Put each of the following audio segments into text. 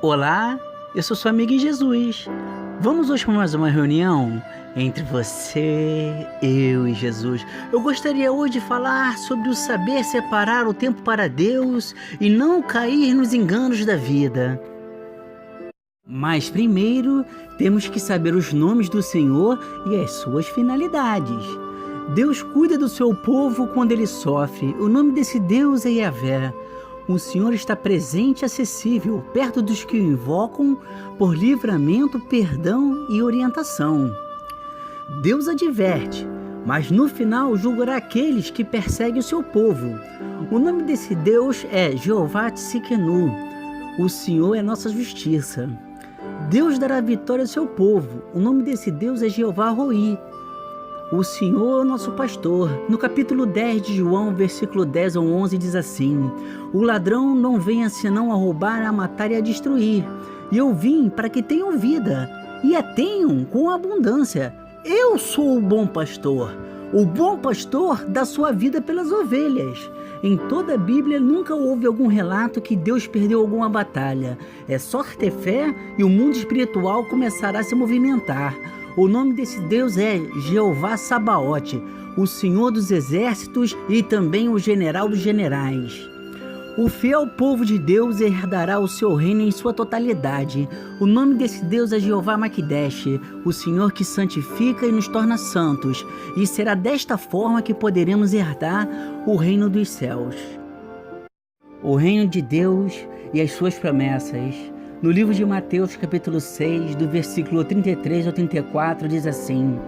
Olá, eu sou sua amiga em Jesus. Vamos hoje para mais uma reunião entre você, eu e Jesus. Eu gostaria hoje de falar sobre o saber separar o tempo para Deus e não cair nos enganos da vida. Mas primeiro temos que saber os nomes do Senhor e as suas finalidades. Deus cuida do seu povo quando ele sofre. O nome desse Deus é Yahvé. O Senhor está presente e acessível, perto dos que o invocam por livramento, perdão e orientação. Deus adverte, mas no final julgará aqueles que perseguem o seu povo. O nome desse Deus é Jeová Tsidkenu. O Senhor é nossa justiça. Deus dará vitória ao seu povo. O nome desse Deus é Jeová Roi. O Senhor é nosso pastor. No capítulo 10 de João, versículo 10 ao 11, diz assim: O ladrão não vem senão a roubar, a matar e a destruir. E eu vim para que tenham vida, e a tenham com abundância. Eu sou o bom pastor. O bom pastor dá sua vida pelas ovelhas. Em toda a Bíblia nunca houve algum relato que Deus perdeu alguma batalha. É só ter fé e o mundo espiritual começará a se movimentar. O nome desse Deus é Jeová Sabaote, o Senhor dos exércitos e também o general dos generais. O fiel povo de Deus herdará o seu reino em sua totalidade. O nome desse Deus é Jeová Makdesh, o Senhor que santifica e nos torna santos. E será desta forma que poderemos herdar o reino dos céus. O reino de Deus e as suas promessas. No livro de Mateus, capítulo 6, do versículo 33 ao 34, diz assim: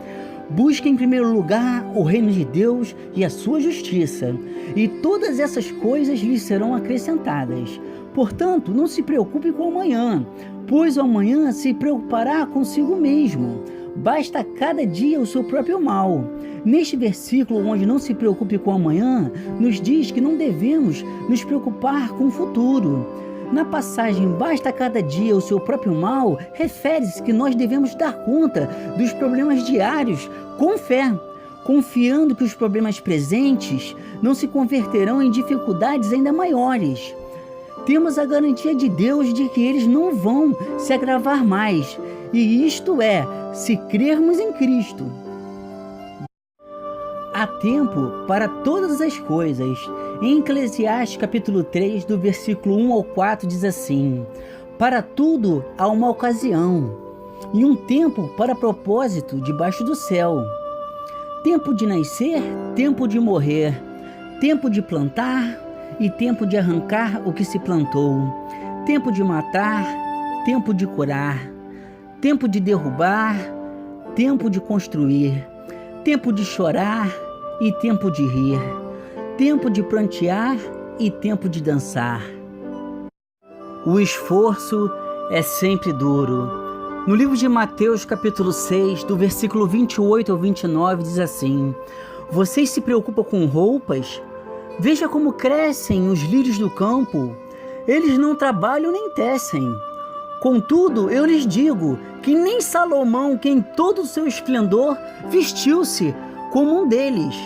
Busque em primeiro lugar o reino de Deus e a sua justiça, e todas essas coisas lhes serão acrescentadas. Portanto, não se preocupe com o amanhã, pois o amanhã se preocupará consigo mesmo. Basta cada dia o seu próprio mal. Neste versículo, onde não se preocupe com o amanhã, nos diz que não devemos nos preocupar com o futuro. Na passagem basta cada dia o seu próprio mal, refere-se que nós devemos dar conta dos problemas diários com fé, confiando que os problemas presentes não se converterão em dificuldades ainda maiores. Temos a garantia de Deus de que eles não vão se agravar mais, e isto é, se crermos em Cristo. Há tempo para todas as coisas. Em Eclesiastes capítulo 3, do versículo 1 ao 4, diz assim: Para tudo há uma ocasião, e um tempo para propósito debaixo do céu. Tempo de nascer, tempo de morrer, tempo de plantar e tempo de arrancar o que se plantou, tempo de matar, tempo de curar, tempo de derrubar, tempo de construir, tempo de chorar e tempo de rir, tempo de prantear e tempo de dançar. O esforço é sempre duro. No livro de Mateus, capítulo 6, do versículo 28 ao 29, diz assim: Vocês se preocupam com roupas? Veja como crescem os lírios do campo. Eles não trabalham nem tecem. Contudo, eu lhes digo que nem Salomão, que em todo o seu esplendor vestiu-se como um deles.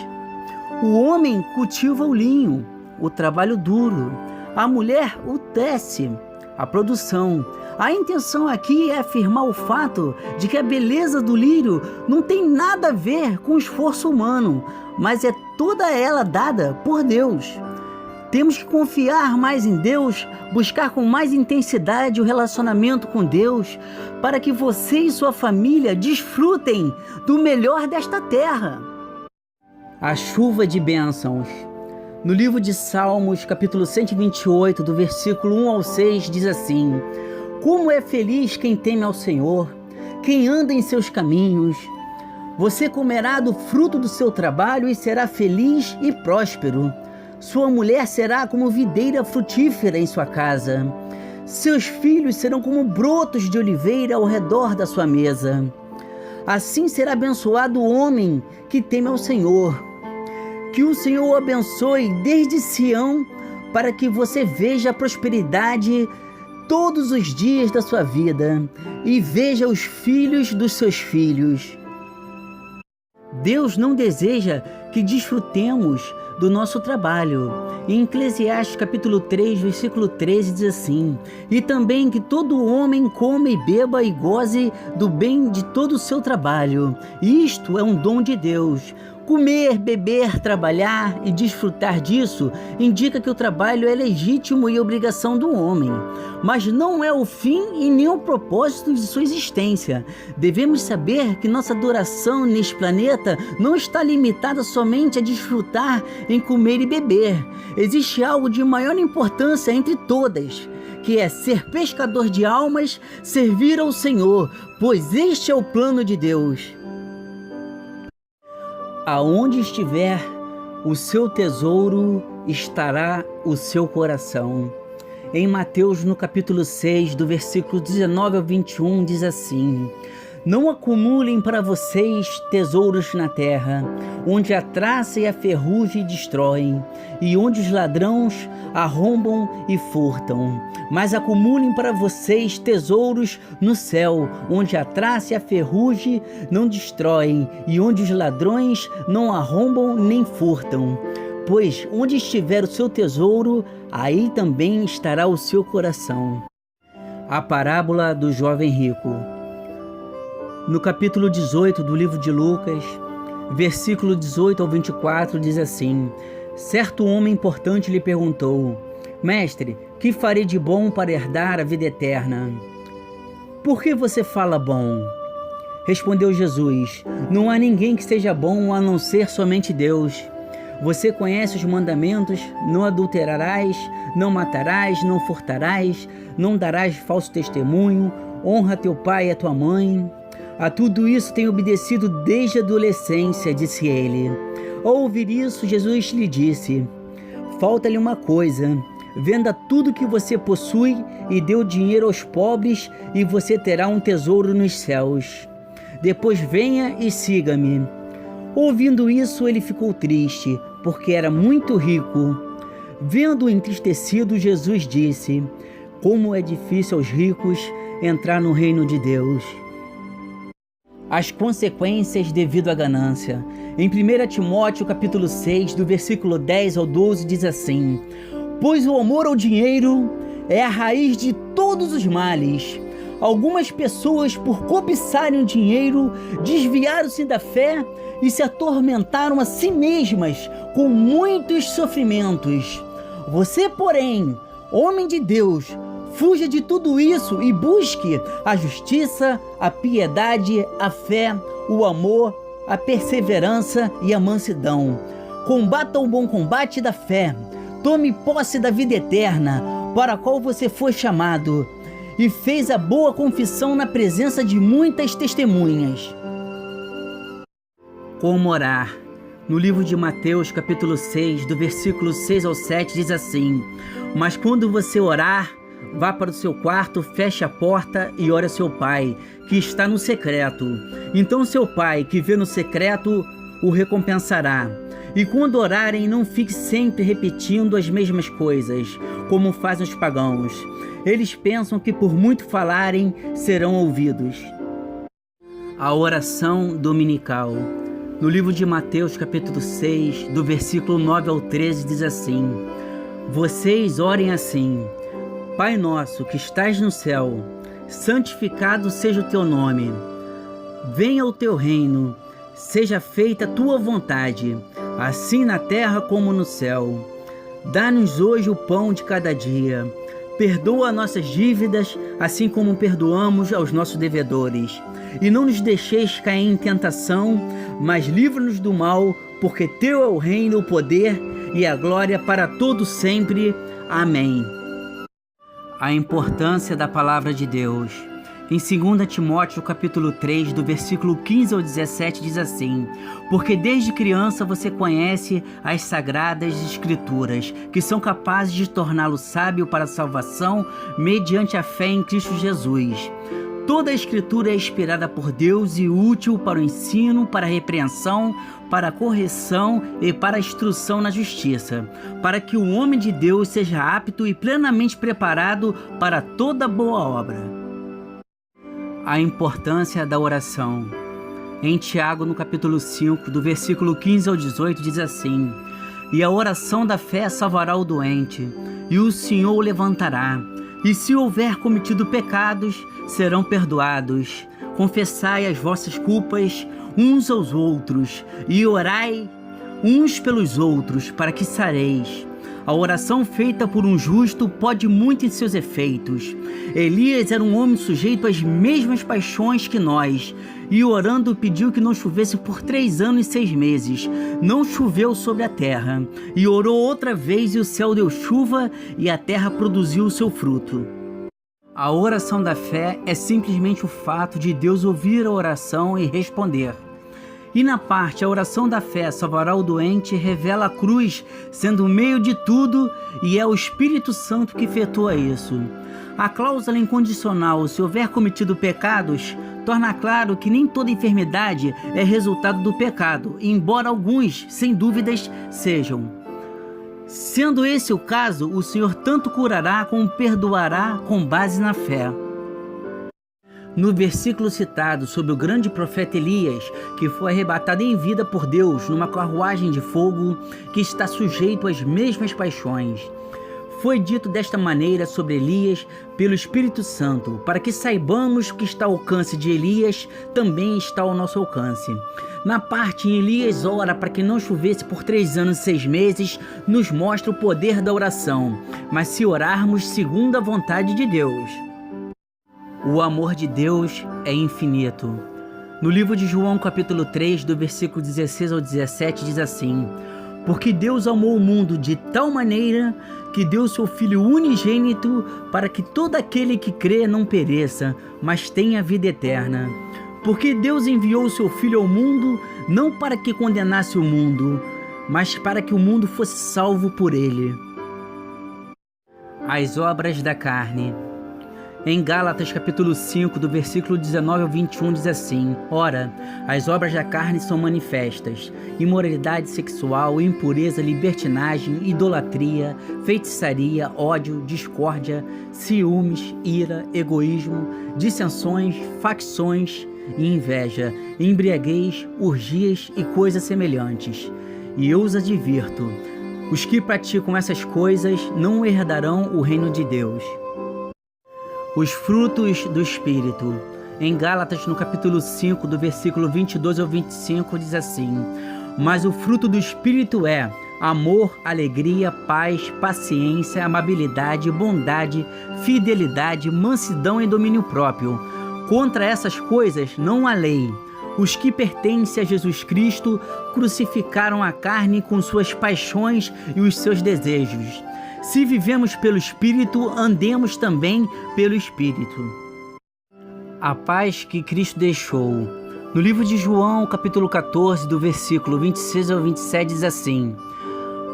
O homem cultiva o linho, o trabalho duro. A mulher o tece, a produção. A intenção aqui é afirmar o fato de que a beleza do lírio não tem nada a ver com o esforço humano, mas é toda ela dada por Deus. Temos que confiar mais em Deus, buscar com mais intensidade o relacionamento com Deus, para que você e sua família desfrutem do melhor desta terra. A chuva de bênçãos. No livro de Salmos, capítulo 128, do versículo 1 ao 6, diz assim: Como é feliz quem teme ao Senhor, quem anda em seus caminhos. Você comerá do fruto do seu trabalho e será feliz e próspero. Sua mulher será como videira frutífera em sua casa. Seus filhos serão como brotos de oliveira ao redor da sua mesa. Assim será abençoado o homem que teme ao Senhor. Que o Senhor o abençoe desde Sião, para que você veja a prosperidade todos os dias da sua vida e veja os filhos dos seus filhos. Deus não deseja que desfrutemos do nosso trabalho. Em Eclesiastes capítulo 3, versículo 13 diz assim: e também que todo homem coma e beba e goze do bem de todo o seu trabalho. Isto é um dom de Deus. Comer, beber, trabalhar e desfrutar disso indica que o trabalho é legítimo e obrigação do homem, mas não é o fim e nem o propósito de sua existência. Devemos saber que nossa duração neste planeta não está limitada somente a desfrutar em comer e beber. Existe algo de maior importância entre todas, que é ser pescador de almas, servir ao Senhor, pois este é o plano de Deus. Aonde estiver o seu tesouro, estará o seu coração. Em Mateus, no capítulo 6, do versículo 19 ao 21, diz assim: não acumulem para vocês tesouros na terra, onde a traça e a ferrugem destroem, e onde os ladrões arrombam e furtam. Mas acumulem para vocês tesouros no céu, onde a traça e a ferrugem não destroem, e onde os ladrões não arrombam nem furtam. Pois onde estiver o seu tesouro, aí também estará o seu coração. A parábola do jovem rico. No capítulo 18 do livro de Lucas, versículo 18 ao 24, diz assim: certo homem importante lhe perguntou: mestre, que farei de bom para herdar a vida eterna? Por que você fala bom? Respondeu Jesus: não há ninguém que seja bom a não ser somente Deus. Você conhece os mandamentos: não adulterarás, não matarás, não furtarás, não darás falso testemunho, honra teu pai e a tua mãe. A tudo isso tenho obedecido desde a adolescência, disse ele. Ao ouvir isso, Jesus lhe disse: falta-lhe uma coisa. Venda tudo que você possui e dê o dinheiro aos pobres, e você terá um tesouro nos céus. Depois venha e siga-me. Ouvindo isso, ele ficou triste, porque era muito rico. Vendo-o entristecido, Jesus disse: como é difícil aos ricos entrar no reino de Deus. As consequências devido à ganância. Em 1 Timóteo capítulo 6, do versículo 10 ao 12, diz assim: pois o amor ao dinheiro é a raiz de todos os males. Algumas pessoas, por cobiçarem o dinheiro, desviaram-se da fé e se atormentaram a si mesmas com muitos sofrimentos. Você, porém, homem de Deus, fuja de tudo isso e busque a justiça, a piedade, a fé, o amor, a perseverança e a mansidão. Combata o bom combate da fé. Tome posse da vida eterna, para a qual você foi chamado, e fez a boa confissão na presença de muitas testemunhas. Como orar? No livro de Mateus, capítulo 6, do versículo 6 ao 7, diz assim: mas quando você orar, vá para o seu quarto, feche a porta e ore a seu pai, que está no secreto. Então seu pai, que vê no secreto, o recompensará. E quando orarem, não fique sempre repetindo as mesmas coisas, como fazem os pagãos. Eles pensam que por muito falarem, serão ouvidos. A oração dominical. No livro de Mateus, capítulo 6, do versículo 9 ao 13, diz assim: vocês orem assim: Pai nosso que estás no céu, santificado seja o teu nome. Venha o teu reino, seja feita a tua vontade, assim na terra como no céu. Dá-nos hoje o pão de cada dia. Perdoa nossas dívidas, assim como perdoamos aos nossos devedores. E não nos deixeis cair em tentação, mas livra-nos do mal, porque teu é o reino, o poder e a glória para todo sempre. Amém. A importância da palavra de Deus. Em 2 Timóteo capítulo 3, do versículo 15 ao 17, diz assim: porque desde criança você conhece as sagradas escrituras, que são capazes de torná-lo sábio para a salvação mediante a fé em Cristo Jesus. Toda a escritura é inspirada por Deus e útil para o ensino, para a repreensão, para a correção e para a instrução na justiça, para que o homem de Deus seja apto e plenamente preparado para toda boa obra. A importância da oração. Em Tiago, no capítulo 5, do versículo 15 ao 18, diz assim: E a oração da fé salvará o doente, e o Senhor o levantará. E se houver cometido pecados, serão perdoados. Confessai as vossas culpas uns aos outros, e orai uns pelos outros, para que sareis. A oração feita por um justo pode muito em seus efeitos. Elias era um homem sujeito às mesmas paixões que nós, e orando pediu que não chovesse por 3 anos e 6 meses. Não choveu sobre a terra. E orou outra vez, e o céu deu chuva, e a terra produziu o seu fruto. A oração da fé é simplesmente o fato de Deus ouvir a oração e responder. E na parte, a oração da fé salvará o doente, revela a cruz sendo o meio de tudo, e é o Espírito Santo que efetua isso. A cláusula incondicional, se houver cometido pecados, torna claro que nem toda enfermidade é resultado do pecado, embora alguns, sem dúvidas, sejam. Sendo esse o caso, o Senhor tanto curará como perdoará com base na fé. No versículo citado sobre o grande profeta Elias, que foi arrebatado em vida por Deus numa carruagem de fogo, que está sujeito às mesmas paixões, foi dito desta maneira sobre Elias pelo Espírito Santo, para que saibamos que está ao alcance de Elias, também está ao nosso alcance. Na parte em Elias ora para que não chovesse por 3 anos e 6 meses, nos mostra o poder da oração, mas se orarmos segundo a vontade de Deus. O amor de Deus é infinito. No livro de João, capítulo 3, do versículo 16 ao 17, diz assim: Porque Deus amou o mundo de tal maneira que deu seu Filho unigênito para que todo aquele que crê não pereça, mas tenha vida eterna. Porque Deus enviou o seu Filho ao mundo, não para que condenasse o mundo, mas para que o mundo fosse salvo por ele. As obras da carne. Em Gálatas capítulo 5, do versículo 19 ao 21, diz assim: Ora, as obras da carne são manifestas: imoralidade sexual, impureza, libertinagem, idolatria, feitiçaria, ódio, discórdia, ciúmes, ira, egoísmo, dissensões, facções e inveja, embriaguez, orgias e coisas semelhantes. E eu os advirto: os que praticam essas coisas não herdarão o reino de Deus. Os frutos do Espírito. Em Gálatas, no capítulo 5, do versículo 22 ao 25, diz assim: Mas o fruto do Espírito é amor, alegria, paz, paciência, amabilidade, bondade, fidelidade, mansidão e domínio próprio. Contra essas coisas não há lei. Os que pertencem a Jesus Cristo crucificaram a carne com suas paixões e os seus desejos. Se vivemos pelo Espírito, andemos também pelo Espírito. A paz que Cristo deixou. No livro de João, capítulo 14, do versículo 26 ao 27, diz assim: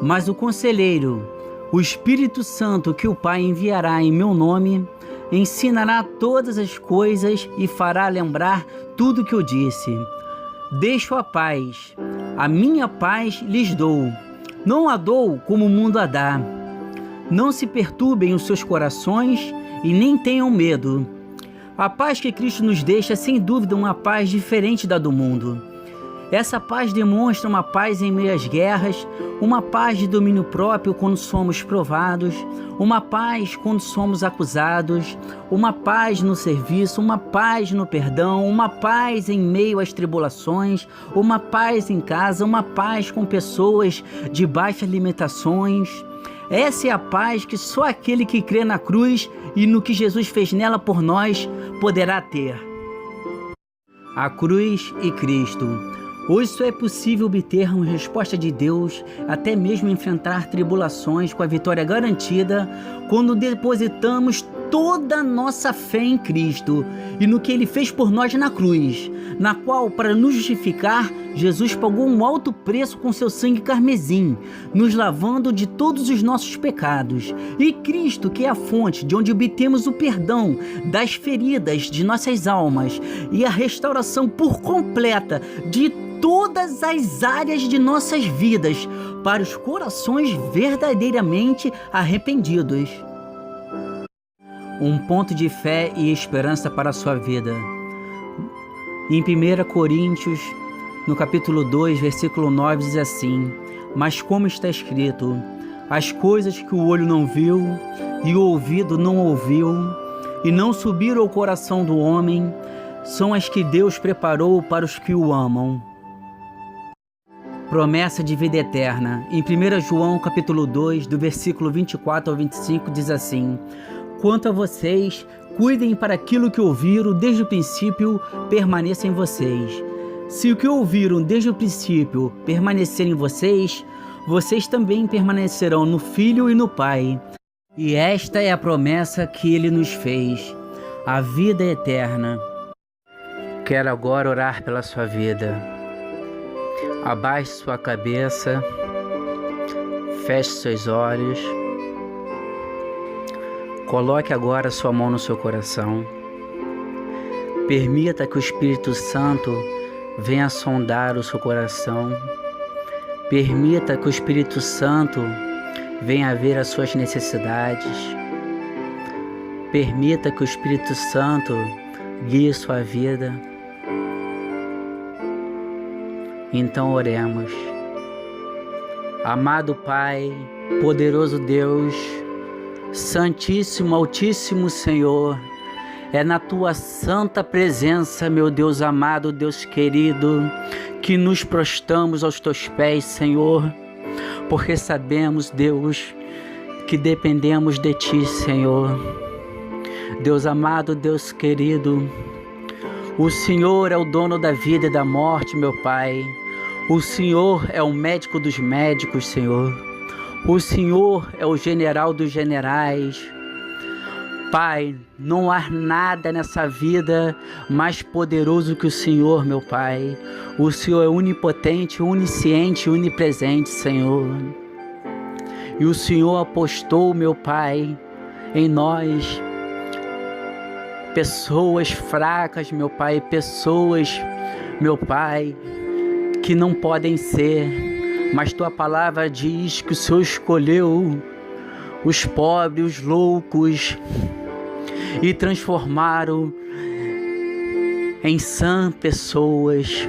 Mas o Conselheiro, o Espírito Santo que o Pai enviará em meu nome, ensinará todas as coisas e fará lembrar tudo o que eu disse. Deixo a paz, a minha paz lhes dou. Não a dou como o mundo a dá. Não se perturbem os seus corações e nem tenham medo. A paz que Cristo nos deixa é sem dúvida uma paz diferente da do mundo. Essa paz demonstra uma paz em meio às guerras, uma paz de domínio próprio quando somos provados, uma paz quando somos acusados, uma paz no serviço, uma paz no perdão, uma paz em meio às tribulações, uma paz em casa, uma paz com pessoas de baixas limitações. Essa é a paz que só aquele que crê na cruz e no que Jesus fez nela por nós poderá ter. A cruz e Cristo. Hoje só é possível obtermos resposta de Deus, até mesmo enfrentar tribulações com a vitória garantida, quando depositamos toda a nossa fé em Cristo e no que Ele fez por nós na cruz, na qual, para nos justificar, Jesus pagou um alto preço com seu sangue carmesim, nos lavando de todos os nossos pecados. E Cristo, que é a fonte de onde obtemos o perdão das feridas de nossas almas e a restauração por completa de todas as áreas de nossas vidas, para os corações verdadeiramente arrependidos. Um ponto de fé e esperança para a sua vida. Em 1 Coríntios, no capítulo 2, versículo 9, diz assim: Mas como está escrito, as coisas que o olho não viu e o ouvido não ouviu e não subiram ao coração do homem, são as que Deus preparou para os que o amam. Promessa de vida eterna. Em 1 João capítulo 2, do versículo 24 ao 25, diz assim: Quanto a vocês, cuidem para aquilo que ouviram desde o princípio permaneça em vocês. Se o que ouviram desde o princípio permanecer em vocês, vocês também permanecerão no Filho e no Pai. E esta é a promessa que Ele nos fez, a vida eterna. Quero agora orar pela sua vida. Abaixe sua cabeça, feche seus olhos, coloque agora sua mão no seu coração. Permita que o Espírito Santo venha sondar o seu coração. Permita que o Espírito Santo venha ver as suas necessidades. Permita que o Espírito Santo guie sua vida. Então oremos. Amado Pai, poderoso Deus, Santíssimo, Altíssimo Senhor, é na Tua santa presença, meu Deus amado, Deus querido, que nos prostramos aos Teus pés, Senhor, porque sabemos, Deus, que dependemos de Ti, Senhor. Deus amado, Deus querido, o Senhor é o dono da vida e da morte, meu Pai. O Senhor é o médico dos médicos, Senhor. O Senhor é o general dos generais. Pai, não há nada nessa vida mais poderoso que o Senhor, meu Pai. O Senhor é onipotente, onisciente, onipresente, Senhor. E o Senhor apostou, meu Pai, em nós, pessoas fracas, meu Pai, pessoas, meu Pai, que não podem ser, mas Tua palavra diz que o Senhor escolheu os pobres, os loucos, e transformaram em sã pessoas.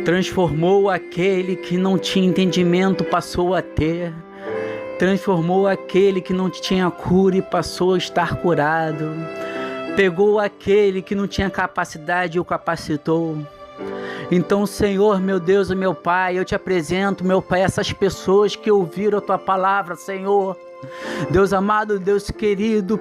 Transformou aquele que não tinha entendimento, passou a ter. Transformou aquele que não tinha cura e passou a estar curado. Pegou aquele que não tinha capacidade e o capacitou. Então, Senhor, meu Deus e meu Pai, eu te apresento, meu Pai, essas pessoas que ouviram a Tua palavra, Senhor. Deus amado, Deus querido,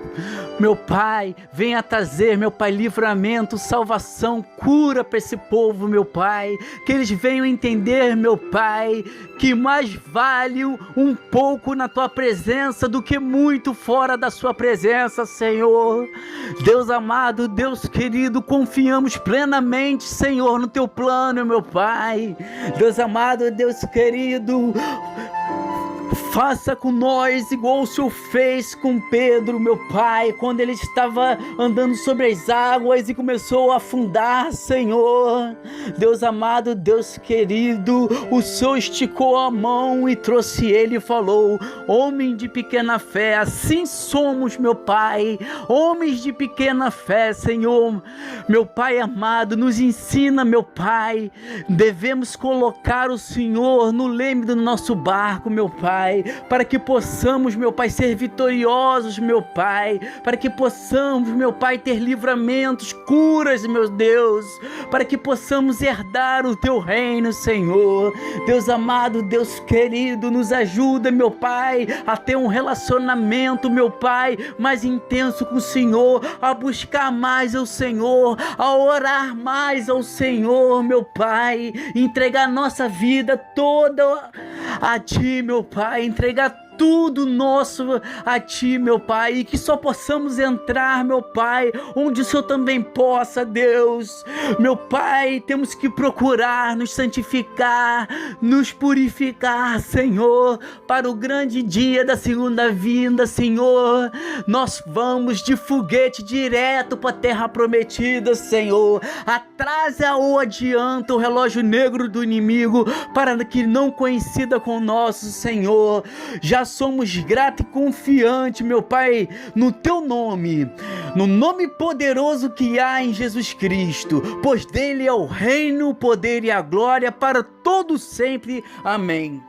meu Pai, venha trazer, meu Pai, livramento, salvação, cura para esse povo, meu Pai, que eles venham entender, meu Pai, que mais vale um pouco na Tua presença do que muito fora da Sua presença, Senhor. Deus amado, Deus querido, confiamos plenamente, Senhor, no Teu plano, meu Pai. Deus amado, Deus querido, faça com nós igual o Senhor fez com Pedro, meu Pai, quando ele estava andando sobre as águas e começou a afundar, Senhor. Deus amado, Deus querido, o Senhor esticou a mão e trouxe ele e falou: homem de pequena fé, assim somos, meu Pai, homens de pequena fé, Senhor. Meu Pai amado, nos ensina, meu Pai, devemos colocar o Senhor no leme do nosso barco, meu Pai, para que possamos, meu Pai, ser vitoriosos, meu Pai, para que possamos, meu Pai, ter livramentos, curas, meu Deus, para que possamos herdar o Teu reino, Senhor. Deus amado, Deus querido, nos ajuda, meu Pai, a ter um relacionamento, meu Pai, mais intenso com o Senhor, a buscar mais ao Senhor, a orar mais ao Senhor, meu Pai, entregar nossa vida toda a Ti, meu Pai, entregar tudo nosso a Ti, meu Pai, e que só possamos entrar, meu Pai, onde o Senhor também possa, Deus. Meu Pai, temos que procurar nos santificar, nos purificar, Senhor, para o grande dia da segunda vinda, Senhor. Nós vamos de foguete direto para a terra prometida, Senhor. Atrasa ou adianta o relógio negro do inimigo, para que não coincida com o nosso, Senhor. Já somos gratos e confiantes, meu Pai, no Teu nome, no nome poderoso que há em Jesus Cristo, pois dele é o reino, o poder e a glória para todo sempre. Amém.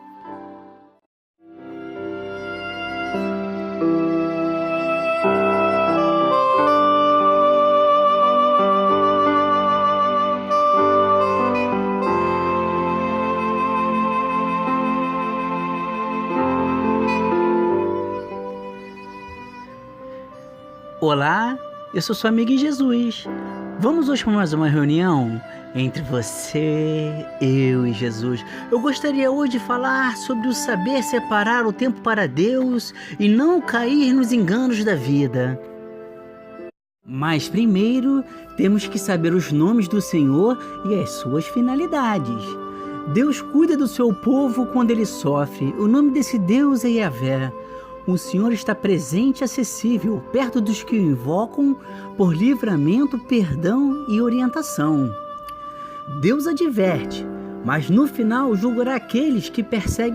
Olá, eu sou sua amiga em Jesus. Vamos hoje para mais uma reunião entre você, eu e Jesus. Eu gostaria hoje de falar sobre o saber separar o tempo para Deus e não cair nos enganos da vida. Mas primeiro temos que saber os nomes do Senhor e as suas finalidades. Deus cuida do seu povo quando ele sofre. O nome desse Deus é Yahvé. O Senhor está presente e acessível, perto dos que o invocam por livramento, perdão e orientação. Deus adverte, mas no final julgará aqueles que perseguem